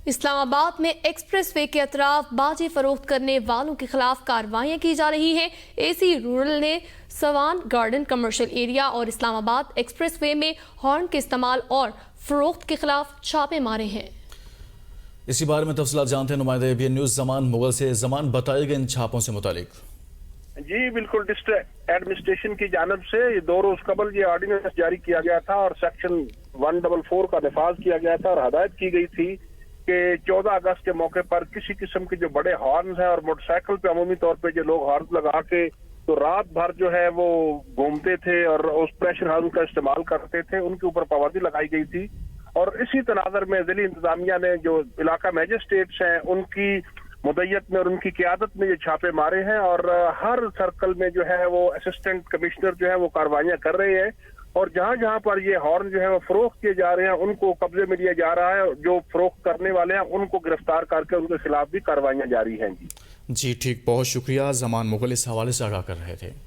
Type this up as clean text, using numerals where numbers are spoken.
اسلام آباد میں express way کے اطراف باجے فروخت کرنے والوں کے خلاف کارروائیاں کی جا رہی ہیں۔ اے سی رورل نے سوان گارڈن کمرشل ایریا اور اسلام آباد ایکسپریس وے میں ہارن کے استعمال اور فروخت کے خلاف چھاپے مارے ہیں۔ اسی بارے میں تفصیلات جانتے ہیں نمائندہ ABN نیوز زمان مغل سے۔ زمان، بتائے گئے ان چھاپوں سے متعلق۔ جی بالکل، ڈسٹرکٹ ایڈمنسٹریشن کی جانب سے 2 روز قبل یہ آرڈیننس جاری کیا گیا تھا اور سیکشن 144 کا نفاذ کیا گیا تھا اور ہدایت کی گئی تھی کہ 14 اگست کے موقع پر کسی قسم کے جو بڑے ہارنز ہیں اور موٹر سائیکل پہ عمومی طور پہ جو لوگ ہارن لگا کے تو رات بھر جو ہے وہ گھومتے تھے اور اس پریشر ہارن کا استعمال کرتے تھے، ان کے اوپر پابندی لگائی گئی تھی۔ اور اسی تناظر میں ضلعی انتظامیہ نے جو علاقہ میجسٹریٹس ہیں ان کی مدعیت میں اور ان کی قیادت میں یہ چھاپے مارے ہیں اور ہر سرکل میں جو ہے وہ اسسٹنٹ کمشنر جو ہے وہ کارروائیاں کر رہے ہیں اور جہاں جہاں پر یہ ہارن جو ہے وہ فروخت کیے جا رہے ہیں ان کو قبضے میں لیا جا رہا ہے۔ جو فروخت کرنے والے ہیں ان کو گرفتار کر کے ان کے خلاف بھی کارروائیاں جاری ہیں۔ جی ٹھیک، بہت شکریہ۔ زمان مغل اس حوالے سے آگاہ کر رہے تھے۔